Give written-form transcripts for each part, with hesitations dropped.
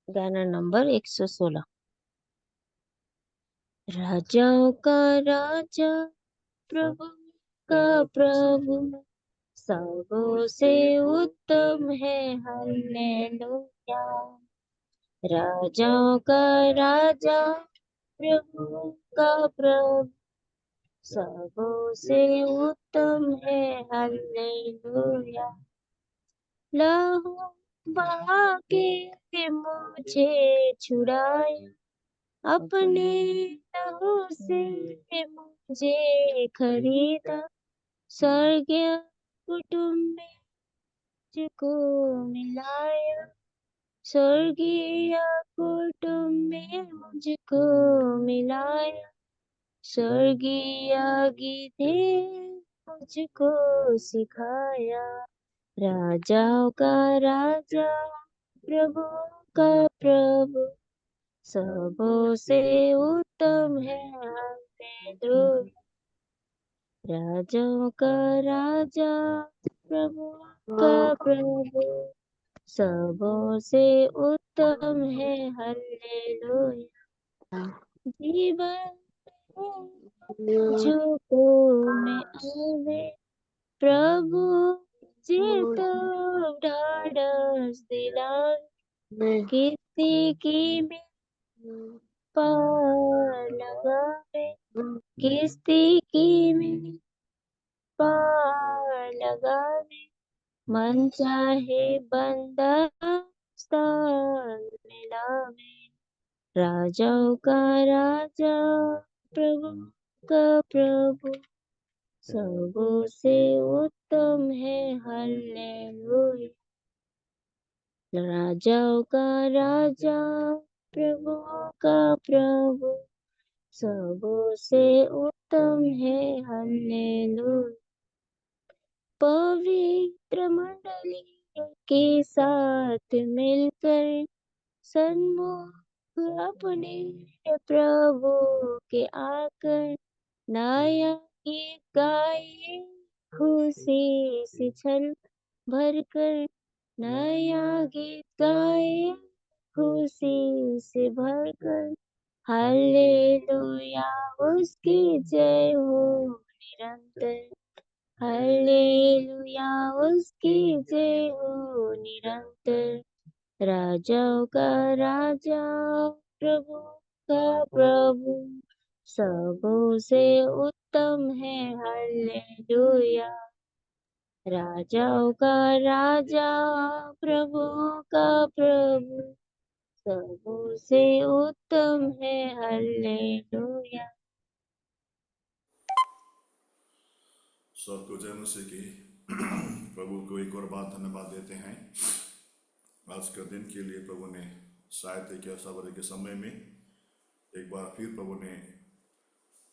गाना नंबर 116। राजाओं का राजा, प्रभु का प्रभु, सबों से उत्तम है, हालेलुया। राजाओं का राजा, प्रभु का प्रभु, सबों से उत्तम है, हालेलुया। लहू बहा के मुझे छुड़ाया, अपने लहू से मुझे खरीदा, स्वर्गीय कुटुंब में मुझको मिलाया, स्वर्गीय कुटुंब में मुझको मिलाया, स्वर्गीय गीतें मुझको सिखाया। राजाओं का राजा, प्रभु का प्रभु, सबों से उत्तम है, हालेलुया। राजाओं का राजा, प्रभु का प्रभु, सबों से उत्तम है, हालेलुया। जीवन जो को में आवे, प्रभु जी तो ढाढ़स दिलावे, किसी की भी पार लगावे, किसी की भी पार लगावे, मन चाहे बंदा स्थान में लावे। राजाओं का राजा, प्रभु का प्रभु, सबों से उत्तम है, हालेलुया। राजाओं का राजा, प्रभु का प्रभु, सबों से उत्तम है, हालेलुया। पवित्र मंडली के साथ मिलकर सन्मुख अपने प्रभु के आकर नया गीत गाए, खुशी से छल भरकर नया गीत गाए, खुशी से भरकर, हालेलुया उसकी जय हो निरंतर, हालेलुया उसकी जय हो निरंतर। राजाओं का राजा, प्रभु का प्रभु, सबों से उत्तम है, हालेलुया। राजाओं का राजा, प्रभु का प्रभु, सबों से उत्तम है, हालेलुया। सबको जय मसीह की। प्रभु को एक और बात धन्यवाद देते हैं आज के दिन के लिए। प्रभु ने सहायता किया, सवेरे के समय में एक बार फिर प्रभु ने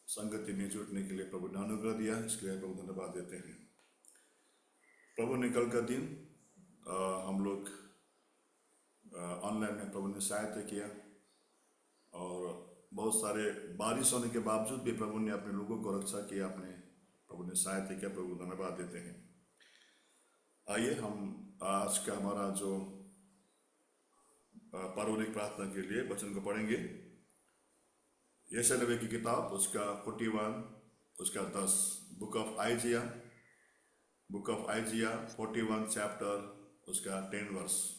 संगति में जुटने के लिए प्रभु ने अनुग्रह दिया, इसके लिए प्रभु धन्यवाद देते हैं। प्रभु ने कल का दिन हम लोग ऑनलाइन में प्रभु ने सहायता किया और बहुत सारे बारिश होने के बावजूद भी प्रभु ने अपने लोगों को रक्षा किया, अपने प्रभु ने सहायता किया, प्रभु धन्यवाद देते हैं। आइए हम आज का हमारा जो पारिवारिक प्रार्थना के लिए वचन को पढ़ेंगे। यशायाह नबी की किताब उसका 41 उसका 10, बुक ऑफ आइजिया 41 चैप्टर उसका 10 वर्स।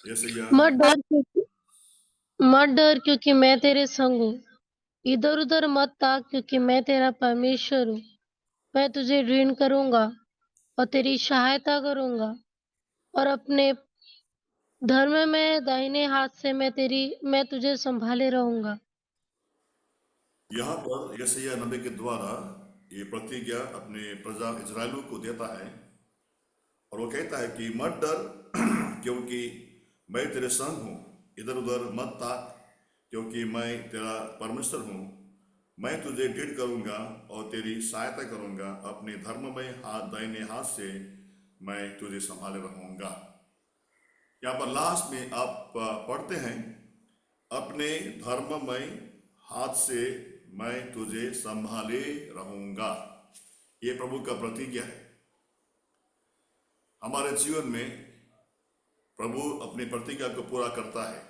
यशायाह मत डर क्योंकि मैं तेरे संग हूँ, इधर उधर मत ताक क्योंकि मैं तेरा परमेश्वर हूँ। मैं तुझे ऋण करूंगा और तेरी सहायता करूंगा, और अपने धर्म में दाहिने हाथ से मैं तुझे संभाले रहूंगा। यहाँ पर यशायाह नबी के द्वारा ये प्रतिज्ञा अपने प्रजा इजराइलों को देता है और वो कहता है कि मत डर क्योंकि मैं तेरे संग हूँ, इधर उधर मत ताक क्योंकि मैं तेरा परमेश्वर हूँ। मैं तुझे दृढ़ करूंगा और तेरी सहायता करूंगा, अपने धर्म में दाहिने हाथ से मैं तुझे संभाले रहूंगा। यहाँ पर लास्ट में आप पढ़ते हैं, अपने धर्ममय हाथ से मैं तुझे संभाले रहूंगा। ये प्रभु का प्रतिज्ञा है। हमारे जीवन में प्रभु अपनी प्रतिज्ञा को पूरा करता है।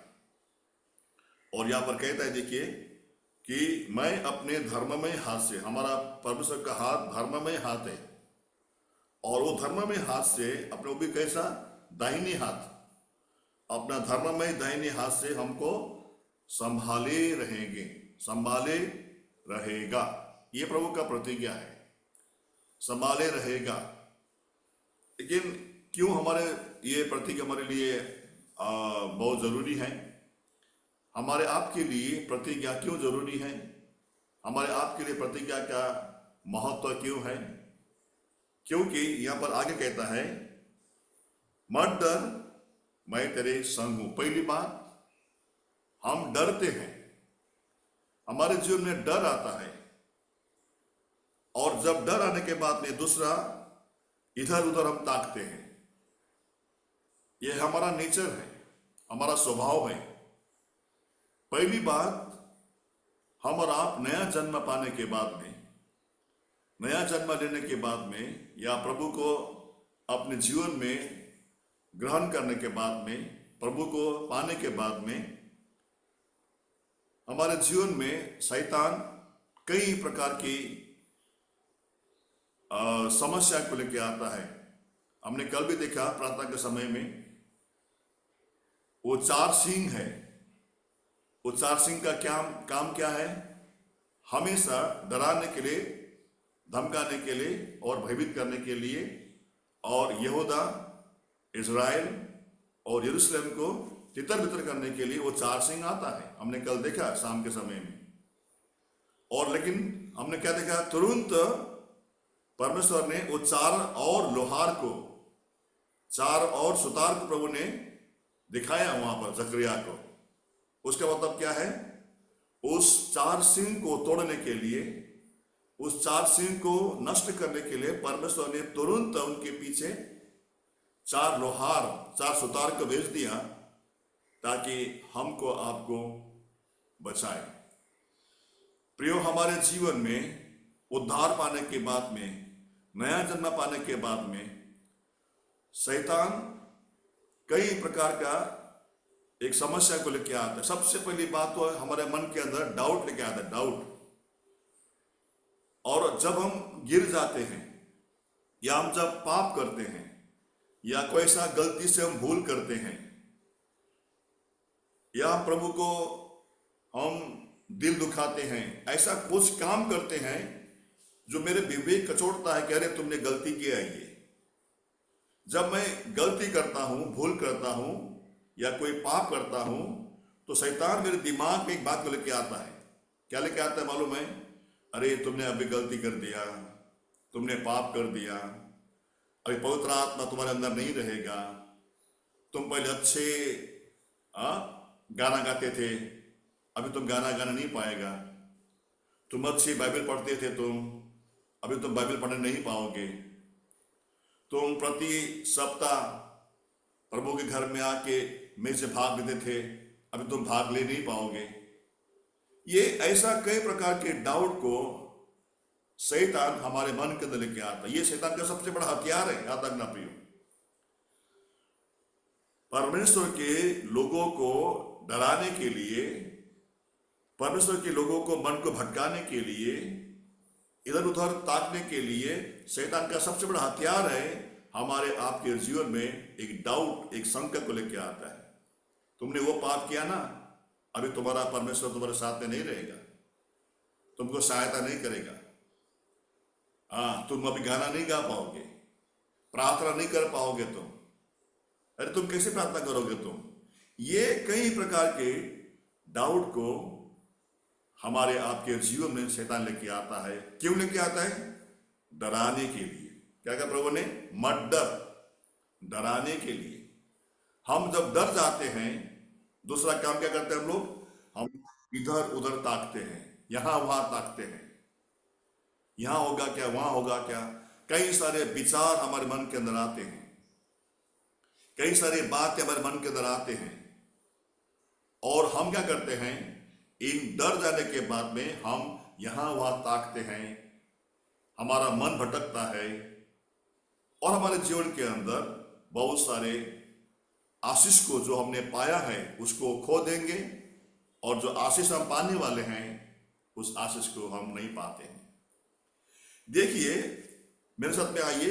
और यहाँ पर कहता है, देखिए कि मैं अपने धर्ममय हाथ से, हमारा परमेश्वर का हाथ धर्ममय हाथ है, और वो धर्ममय हाथ से अपने वो भी कैसा, दाहिने हाथ, अपना धर्ममय दाहिने हाथ से हमको संभाले रहेंगे, संभाले रहेगा। ये प्रभु का प्रतिज्ञा है, संभाले रहेगा। लेकिन क्यों हमारे ये प्रतिज्ञा हमारे लिए बहुत जरूरी है? हमारे आपके लिए प्रतिज्ञा क्यों जरूरी है? हमारे आपके लिए प्रतिज्ञा का महत्व क्यों है? क्योंकि यहां पर आगे कहता है, मत डर, मैं तेरे संग हूं। पहली बात, हम डरते हैं, हमारे जीवन में डर आता है, और जब डर आने के बाद में दूसरा इधर उधर हम ताकते हैं। यह हमारा नेचर है, हमारा स्वभाव है। पहली बात, हम और आप नया जन्म पाने के बाद में, नया जन्म लेने के बाद में, या प्रभु को अपने जीवन में ग्रहण करने के बाद में, प्रभु को पाने के बाद में, हमारे जीवन में शैतान कई प्रकार की समस्या को लेकर आता है। हमने कल भी देखा प्रार्थना के समय में, वो 4 सिंह है। वो 4 सिंह का काम क्या है? हमेशा डराने के लिए, धमकाने के लिए और भयभीत करने के लिए, और यहूदा, इजराइल और यरूशलेम को तितर-बितर करने के लिए वो 4 सिंह आता है। हमने कल देखा शाम के समय में। और लेकिन हमने क्या देखा? तुरंत परमेश्वर ने वो 4 और लोहार को, 4 और सुतार को प्रभु ने दिखाया वहां पर जकरिया को। उसका मतलब क्या है? उस 4 सिंह को तोड़ने के लिए, उस 4 सिंह को नष्ट करने के लिए परमेश्वर ने तुरंत उनके पीछे 4 लोहार, 4 सुतार को भेज दिया, ताकि हमको आपको बचाए। प्रियो, हमारे जीवन में उद्धार पाने के बाद में, नया जन्म पाने के बाद में, शैतान कई प्रकार का एक समस्या को लेके आता है। सबसे पहली बात तो हमारे मन के अंदर डाउट लेके आता है, डाउट। और जब हम गिर जाते हैं, या हम जब पाप करते हैं, या कोई ऐसा गलती से हम भूल करते हैं, या प्रभु को हम दिल दुखाते हैं, ऐसा कुछ काम करते हैं जो मेरे विवेक कचोटता है कि अरे तुमने गलती किया है। ये जब मैं गलती करता हूं, भूल करता हूं, या कोई पाप करता हूं, तो शैतान मेरे दिमाग में एक बात को लेके आता है। क्या लेके आता है मालूम है? अरे तुमने अभी गलती कर दिया, तुमने पाप कर दिया, अभी पवित्र आत्मा तुम्हारे अंदर नहीं रहेगा। तुम पहले अच्छे गाना गाते थे, अभी तुम गाना गाना नहीं पाएगा। तुम अच्छी बाइबल पढ़ते थे, अभी तुम बाइबल पढ़ने नहीं पाओगे। तुम प्रति सप्ताह प्रभु के घर में आके मेरे से भाग लेते थे, अभी तुम भाग ले नहीं पाओगे। ये ऐसा कई प्रकार के डाउट को शैतान हमारे मन के अंदर लेके आता है। ये शैतान का सबसे बड़ा हथियार है, याद रखना प्रियो। परमेश्वर के लोगों को डराने के लिए, परमेश्वर के लोगों को मन को भटकाने के लिए, इधर उधर ताकने के लिए शैतान का सबसे बड़ा हथियार है हमारे आपके जीवन में एक डाउट, एक शंका को लेकर आता है। तुमने वो पाप किया ना, अभी तुम्हारा परमेश्वर तुम्हारे साथ में नहीं रहेगा, तुमको सहायता नहीं करेगा। तुम अभी गाना नहीं गा पाओगे, प्रार्थना नहीं कर पाओगे तुम। अरे तुम कैसे प्रार्थना करोगे तुम? ये कई प्रकार के डाउट को हमारे आपके जीवन में शैतान लेके आता है। क्यों लेके आता है? डराने के लिए। क्या कहा प्रभु ने? मत डर, डराने के लिए। हम जब डर जाते हैं, दूसरा काम क्या करते हैं हम लोग? हम इधर उधर ताकते हैं, यहां वहां ताकते हैं, यहां होगा क्या, वहां होगा क्या। कई सारे विचार हमारे मन के अंदर आते हैं, कई सारी बातें हमारे मन के अंदर आते हैं, और हम क्या करते हैं? इन डर जाने के बाद में हम यहां वहां ताकते हैं, हमारा मन भटकता है, और हमारे जीवन के अंदर बहुत सारे आशीष को जो हमने पाया है उसको खो देंगे, और जो आशीष हम पाने वाले हैं उस आशीष को हम नहीं पाते हैं। देखिए, मेरे साथ में आइए,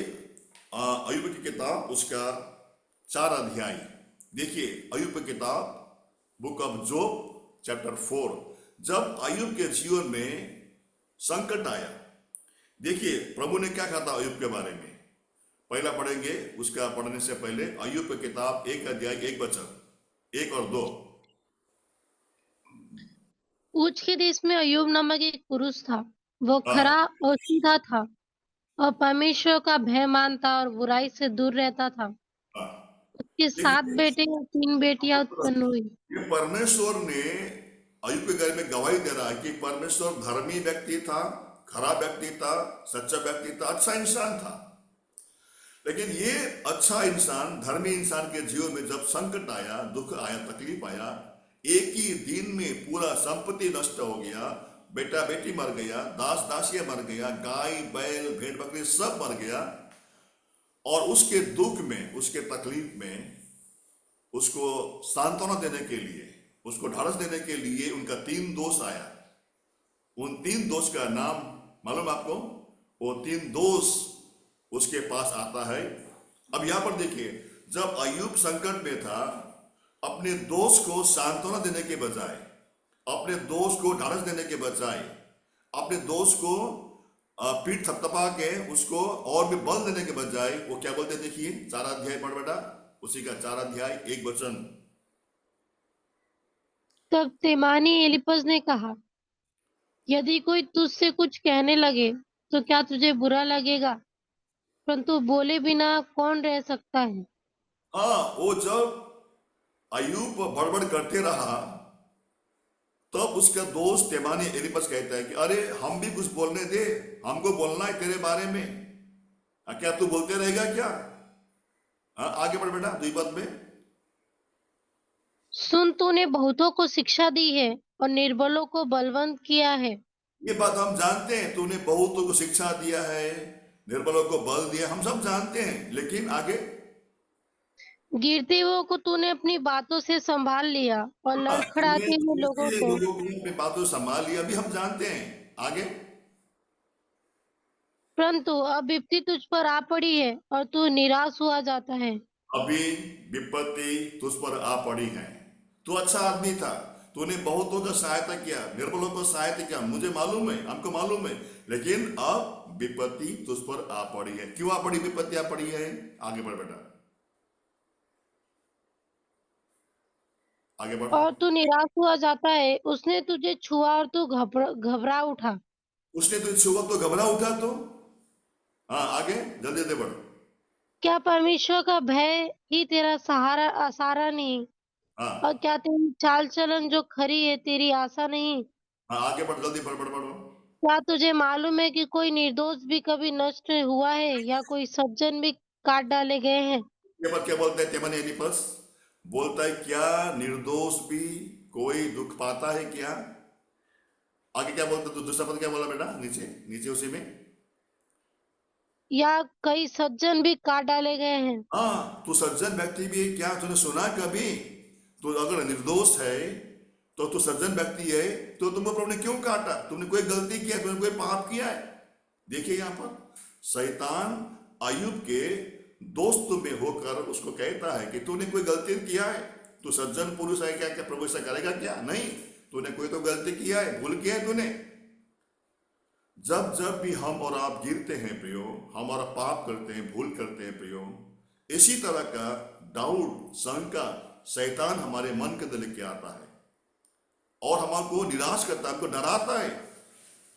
अय्यूब की किताब उसका 4 अध्याय देखिए। अय्यूब की किताब बुक ऑफ जोब चैप्टर 4। जब अय्यूब के जीवन में संकट आया, देखिए प्रभु ने क्या कहा था अय्यूब के बारे में। पहला पढ़ेंगे, उसका पढ़ने से पहले अय्यूब की किताब 1 अध्याय 1 वचन 1 और 2। ऊच के देश में अय्यूब नामक एक पुरुष था। वो खरा हाँ, और सीधा था और परमेश्वर का भय मानता और बुराई से दूर रहता था। हाँ। उसके 7 देखिए, बेटे और 3 बेटियां उत्पन्न हुई। ये परमेश्वर ने अय्यूब के घर में गवाही दे रहा है कि परमेश्वर धर्मी व्यक्ति था, खरा व्यक्ति था, सच्चा व्यक्ति था, अच्छा इंसान था। लेकिन ये अच्छा इंसान, धर्मी इंसान के जीवन में जब संकट आया, दुख आया, तकलीफ आया, एक ही दिन में पूरा संपत्ति नष्ट हो गया, बेटा बेटी मर गया, दास दासियां मर गया, गाय बैल भेड़ बकरी सब मर गया, और उसके दुख में, उसके तकलीफ में उसको सांत्वना देने के लिए, उसको ढाढ़स देने के लिए उनका 3 दोस्त आया। उन 3 दोस्त का नाम मालूम आपको? वो 3 दोस्त उसके पास आता है। अब यहां पर देखिए, जब अय्यूब संकट में था, अपने दोस्त को सांत्वना देने के बजाय, अपने दोस्त को ढाढ़स देने के बजाय, अपने दोस्त को पीठ थपथपा के उसको और भी बल देने के बजाय वो क्या बोलते, देखिए 4 अध्याय पढ़ बेटा, उसी का 4 अध्याय 1 वचन। तब तेमानी एलीपज ने कहा, यदि कोई तुझसे कुछ कहने लगे तो क्या तुझे बुरा लगेगा? परंतु बोले बिना कौन रह सकता है? हाँ, वो जब अय्यूब बड़बड़ करते रहा, तब उसका दोस्त तेमानी एलीपज कहता है कि अरे हम भी कुछ बोलने दे, हमको बोलना है तेरे बारे में। क्या तू बोलते रहेगा क्या? हाँ, आगे बढ़ बेटा 2 पद में। सुन, तूने बहुतों को शिक्षा दी है और निर्बलों को बलवंत किया है। ये बात हम जानते हैं, तूने बहुतों को शिक्षा दिया है, निर्बलों को बल दिया, हम सब जानते हैं, लेकिन आगे। गिरते हुओं को तूने अपनी बातों से संभाल लिया और हाँ, तूने लड़खड़ाते हुए लोगों दूसरे को लोगों की अपनी बातों से संभाल लिया, अभी हम जानते हैं, आगे। परंतु अब विपत्ति तुझ पर आ पड़ी है और तू निराश हुआ जाता है। अभी विपत्ति तुझ पर आ पड़ी है। तू अच्छा आदमी था, तूने बहुतों का सहायता किया, निर्बलों को सहायता किया, मुझे मालूम है, हमको मालूम है, लेकिन अब विपत्ति तुझ पर आ पड़ी है। क्यों आ पड़ी, विपत्ति आ पड़ी है? आगे बढ़ बेटा, आगे बढ़। और तू निराश हुआ जाता है। उसने तुझे छुआ और तू घबरा उठा। उसने तुझे छुआ तो घबरा उठा तो। हाँ, आगे जल्दी जल्दी बढ़। क्या परमेश्वर का भय ही तेरा सहारा नहीं? और हाँ, क्या तेरी चाल चलन जो खरी है तेरी आशा नहीं? हाँ, आगे बढ़, जल्दी बढ़ बढ़ बढ़। क्या तुझे मालूम है कि कोई निर्दोष भी कभी नष्ट हुआ है या कोई सज्जन भी काट डाले गए हैं? ये पर क्या बोलता है तेमन एलिपस? बोलता है क्या निर्दोष भी कोई दुख पाता है क्या? आगे क्या बोलता, तो दूसरा पद क्या बोला बेटा, नीचे नीचे उसी में। या कई सज्जन भी काट डाले गए हैं? हाँ, तू सज्जन व्यक्ति भी है क्या? तूने सुना कभी? तू अगर निर्दोष है तो तू सज्जन व्यक्ति है, तो तुमको प्रभु ने क्यों काटा? तुमने कोई गलती किया, तुमने कोई पाप किया है? देखिए यहां पर शैतान अय्यूब के दोस्त में होकर उसको कहता है कि तूने कोई गलती किया है, तू सज्जन पुरुष है क्या, क्या प्रभु ऐसा करेगा क्या? नहीं, तूने कोई तो गलती किया है, भूल किया है तूने। जब जब भी हम और आप गिरते हैं प्रियो, हमारा पाप करते हैं, भूल करते हैं प्रियो, इसी तरह का डाउट, शंका शैतान हमारे मन के अंदर लेके आता है और हमको निराश करता है, हमको डराता है,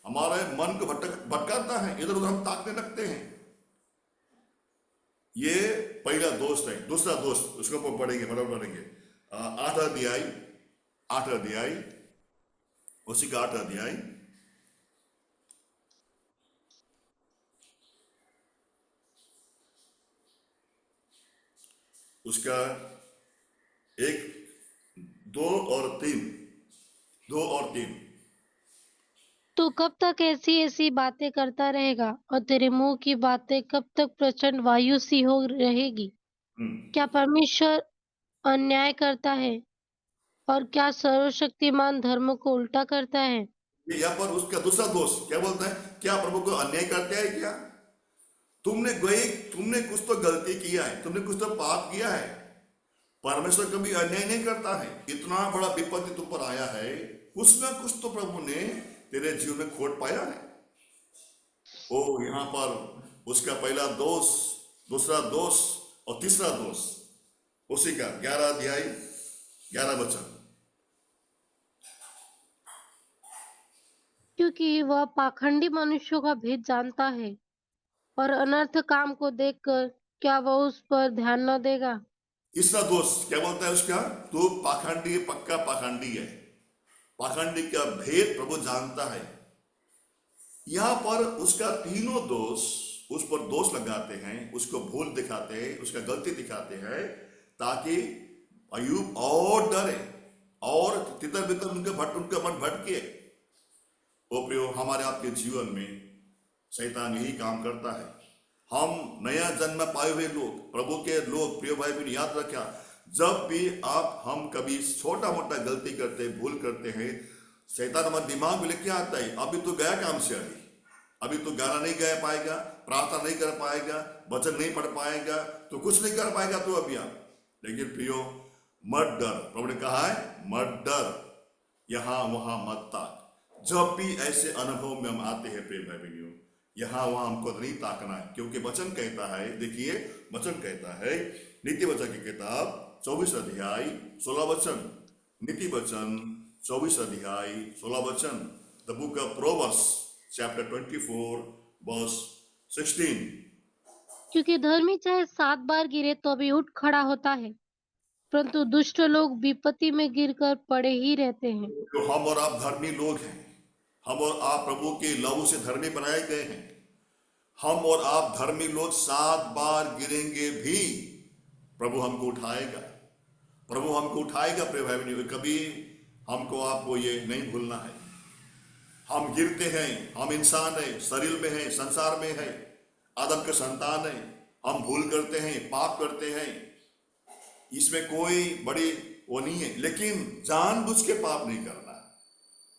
हमारे मन को भटकाता है, इधर उधर हम ताकने लगते हैं। ये पहला दोस्त है। दूसरा दोस्त उसको पढ़ेंगे, बराबर पढ़ेंगे। 8 अध्याय, 8 अध्याय, उसी का 8 अध्याय, उसका 1, 2 और 3, 2 और 3। तू कब तक ऐसी ऐसी बातें करता रहेगा और तेरे मुंह की बातें कब तक प्रचंड वायु सी हो रहेगी? क्या परमेश्वर अन्याय करता है और क्या सर्वशक्तिमान धर्म को उल्टा करता है? ये यहाँ पर उसका दूसरा दोष क्या बोलता है, क्या प्रभु को अन्याय करते हैं क्या? तुमने कुछ तो गलती किया है, तुमने कुछ तो पाप किया है। परमेश्वर कभी अन्याय नहीं करता है। इतना बड़ा विपत्ति तुम पर आया है, कुछ ना कुछ तो प्रभु ने तेरे जीवन में खोट पाया है। ओ यहाँ पर उसका पहला दोष, दूसरा दोष और तीसरा दोष उसी का 11 अध्याय 11 वचन। क्योंकि वह पाखंडी मनुष्यों का भेद जानता है और अनर्थ काम को देखकर क्या वह उस पर ध्यान न देगा? तीसरा दोष क्या बोलता है उसका, तू पाखंडी, पक्का पाखंडी है। पाखंडी का भेद प्रभु जानता है। यहां पर उसका तीनों दोष उस पर दोष लगाते हैं, उसको भूल दिखाते हैं, उसका गलती दिखाते हैं, ताकि अय्यूब और डरे और तितर बितर उनका मन भटके। ओ प्रियो, हमारे आपके जीवन में शैतान यही काम करता है। हम नया जन्म पाए हुए लोग, प्रभु के लोग, प्रिय भाई बहन, याद रखा, जब भी हम कभी छोटा मोटा गलती करते, भूल करते हैं, शैतान हमारे दिमाग में लेके आता है, अभी तो गया काम से, अभी तो गाना नहीं गा पाएगा, प्रार्थना नहीं कर पाएगा, वचन नहीं पढ़ पाएगा, तो कुछ नहीं कर पाएगा तो अभी आप। लेकिन प्रियो, मत डर। प्रभु ने कहा है मत डर, यहां वहां मत ताक। जब भी ऐसे अनुभव में हम आते हैं प्रिय भाई बहनियों, यहां वहां हमको नहीं ताकना है, क्योंकि वचन कहता है, देखिए वचन कहता है, नीति वचन की किताब 24 अध्याय 16 वचन, नीति वचन 24 अध्याय 16 वचन, the book of Proverbs chapter 24 verse 16। क्योंकि धर्मी चाहे 7 बार गिरे तो भी उठ खड़ा होता है, परंतु दुष्ट लोग विपत्ति में गिरकर पड़े ही रहते हैं। तो हम और आप धर्मी लोग हैं, हम और आप प्रभु के लहू से धर्मी बनाए गए हैं। हम और आप धर्मी लोग 7 बार गिरेंगे भी प्रभु हमको उठाएगा, प्रभु हमको उठाएगा। प्रिय भाई बहनों, कभी हमको आपको ये नहीं भूलना है। हम गिरते हैं, हम इंसान हैं, शरीर में हैं, संसार में हैं, आदम के संतान हैं, हम भूल करते हैं, पाप करते हैं, इसमें कोई बड़ी वो नहीं है। लेकिन जानबूझ के पाप नहीं करना,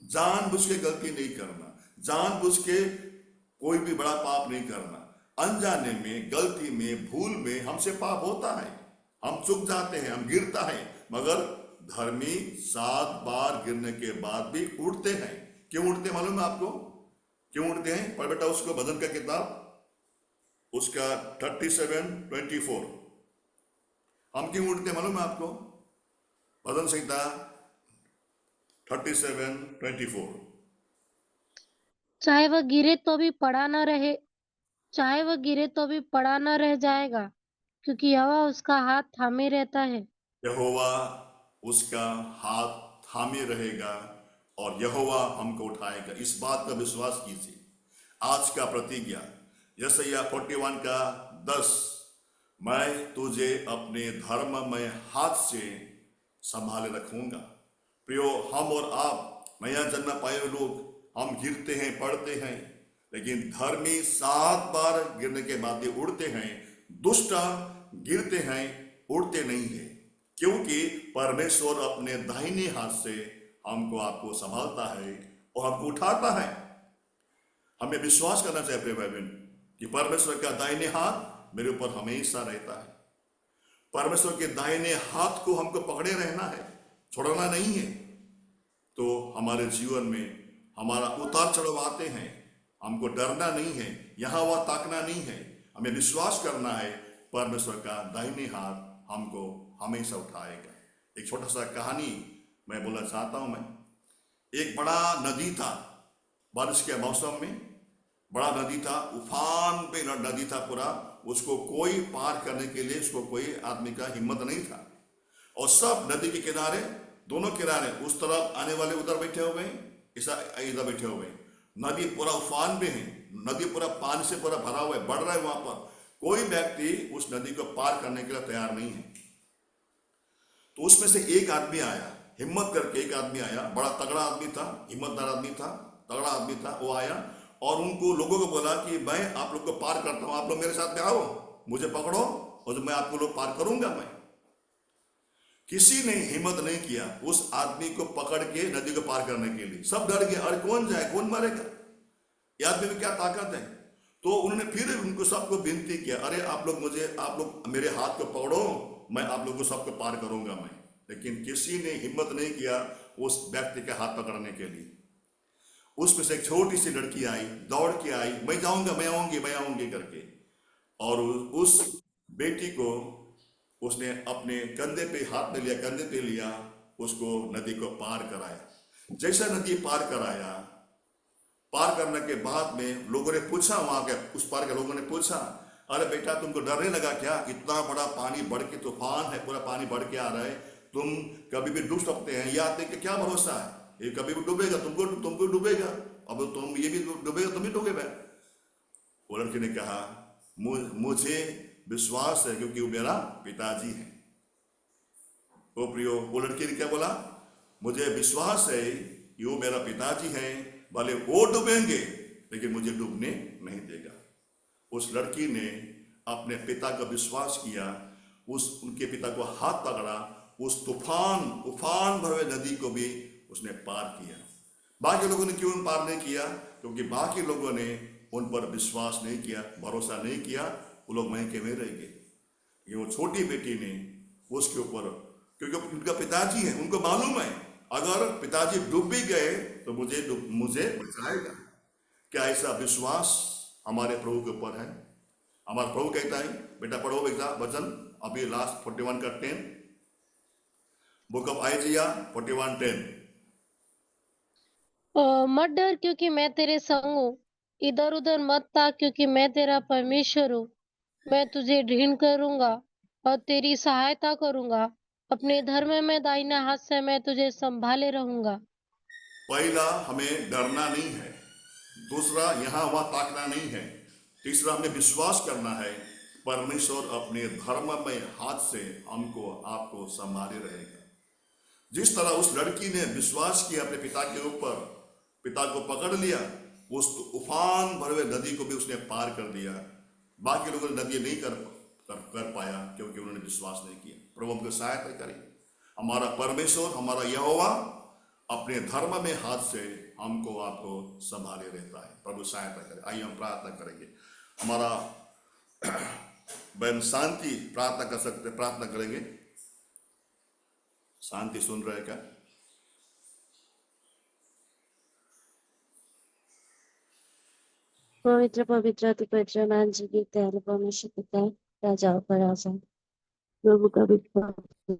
जानबूझ के गलती नहीं करना, जानबूझ के कोई भी बड़ा पाप नहीं करना। अनजाने में, गलती में, भूल में हमसे पाप होता है, हम चूक जाते हैं, हम गिरता है, मगर धर्मी 7 बार गिरने के बाद भी उठते हैं। क्यों उठते मालूम है आपको? क्यों उठते हैं? पढ़ बेटा उसको, भजन का किताब उसका 37:24। हम क्यों उठते मालूम है आपको? भजन संहिता 37:24। चाहे वह गिरे तो भी पड़ा न रहे, चाहे वह गिरे तो भी पड़ा न रह जाएगा, क्योंकि यहोवा उसका हाथ थामे रहता है। यहोवा उसका हाथ थामे रहेगा और यहोवा हमको उठाएगा। इस बात का विश्वास कीजिए। आज का प्रतिज्ञा यशायाह 41 का 10, मैं तुझे अपने धर्ममय हाथ से संभाले रखूंगा। प्रियो, हम और आप नया जन्म पाए हुए लोग, हम गिरते हैं, पड़ते हैं, लेकिन धर्मी 7 बार गिरने के बाद भी उड़ते हैं। दुष्ट गिरते हैं, उड़ते नहीं है, क्योंकि परमेश्वर अपने दाहिने हाथ से हमको आपको संभालता है और हमको उठाता है। हमें विश्वास करना चाहिए प्रिय भाई बहन कि परमेश्वर का दाहिने हाथ मेरे ऊपर हमेशा रहता है। परमेश्वर के दाहिने हाथ को हमको पकड़े रहना है, छोड़ना नहीं है। तो हमारे जीवन में हमारा उतार चढ़ाव आते हैं, हमको डरना नहीं है, यहां वहां ताकना नहीं है। हमें विश्वास करना है परमेश्वर का दाहिने हाथ हमको हमेशा उठाएगा। एक छोटा सा कहानी मैं बोलना चाहता हूं। मैं, एक बड़ा नदी था, बारिश के मौसम में बड़ा नदी था, उफान पे नदी था पूरा, उसको कोई पार करने के लिए उसको कोई आदमी का हिम्मत नहीं था। और सब नदी के किनारे, दोनों किनारे, उस तरफ आने वाले उधर बैठे हुए हैं, इधर बैठे हुए हैं। नदी पूरा उफान पे है, नदी पूरा पानी से पूरा भरा हुआ है, बढ़ रहा है। वहां पर कोई व्यक्ति उस नदी को पार करने के लिए तैयार नहीं है। तो उसमें से एक आदमी आया, हिम्मत करके एक आदमी आया, बड़ा तगड़ा आदमी था, हिम्मतदार आदमी था, तगड़ा आदमी था। वो आया और उनको लोगों को बोला कि मैं आप लोग को पार करता हूं, आप लोग मेरे साथ में आओ, मुझे पकड़ो और मैं आपको लोग पार करूंगा। मैं किसी ने हिम्मत नहीं किया उस आदमी को पकड़ के नदी को पार करने के लिए। सब डर गए, अरे कौन जाए, कौन मरेगा, ये आदमी में क्या ताकत है। तो उन्होंने फिर उनको सबको विनती किया, अरे आप लोग मेरे हाथ को पकड़ो, मैं आप लोगों को सबको पार करूंगा मैं। लेकिन किसी ने हिम्मत नहीं किया उस व्यक्ति के हाथ पकड़ने के लिए। उसमें से एक छोटी सी लड़की आई, दौड़ के आई, मैं जाऊंगा, मैं आऊंगी करके। और उस बेटी को उसने अपने कंधे पे हाथ में लिया, कंधे पे लिया, उसको नदी को पार कराया। जैसा नदी पार कराया, पार करने के बाद में लोगों ने पूछा, वहां के उस पार के लोगों ने पूछा, अरे बेटा तुमको डर नहीं लगा क्या, इतना बड़ा पानी बढ़ के, तूफान है, पूरा पानी बढ़ के आ रहा है, तुम कभी भी डूब सकते हैं, ये आदमी का क्या भरोसा है, ये कभी भी डूबेगा, तुमको डूबेगा, अब तुम ये भी डूबेगा, तुम भी डूबेगा। वो लड़की ने कहा, मुझे विश्वास है क्योंकि वो मेरा पिताजी है। वो प्रियो, वो लड़की ने क्या बोला, मुझे विश्वास है कि वो मेरा पिताजी है, भले वो डूबेंगे लेकिन मुझे डूबने नहीं देगा। उस लड़की ने अपने पिता का विश्वास किया, उनके पिता को हाथ पकड़ा, उस उफान भरे नदी को भी उसने पार किया। बाकी लोगों ने क्यों पार नहीं किया, क्योंकि बाकी लोगों ने उन पर विश्वास नहीं किया, भरोसा नहीं किया, वो लोग वहीं के में रह गए। ये वो छोटी बेटी ने उसके ऊपर, क्योंकि उनका पिताजी है, उनको मालूम है अगर पिताजी डूब भी गए तो मुझे बचाएगा। क्या ऐसा विश्वास हमारे प्रभु के ऊपर है? हमारा प्रभु कहता है, बेटा पढ़ो वचन अभी लास्ट 41 का 10, बुक ऑफ आइजिया 41:10। मत डर क्योंकि मैं तेरे संग हूँ, इधर उधर मत ताक क्योंकि मैं तेरा परमेश्वर हूँ। मैं तुझे दृढ़ करूंगा और तेरी सहायता करूंगा, अपने धर्म में दाहिने हाथ से मैं तुझे संभाले रहूंगा। पहला, हमें डरना नहीं है। दूसरा, यहां वहां ताकना नहीं है। तीसरा, हमें विश्वास करना है, परमेश्वर अपने धर्म में हाथ से हमको आपको संभाले रहेगा। जिस तरह उस लड़की ने विश्वास किया अपने पिता के ऊपर, पिता को पकड़ लिया, उस उफान भरे नदी को भी उसने पार कर दिया। बाकी लोगों ने नदी नहीं कर पाया क्योंकि उन्होंने विश्वास नहीं किया। प्रभु हमको सहायता करें। हमारा परमेश्वर, हमारा यहोवा अपने धर्म में हाथ से हमको आपको संभाले रहता है। प्रभु सहायता करे। आइए हम प्रार्थना करेंगे। हमारा बहन शांति प्रार्थना करेंगे। शांति सुन रहे क्या? पवित्र पवित्र अति पवित्र मान जी की दयालु परमेश्वर पिता, राजाओं का राजा, प्रभु का भी प्रभु,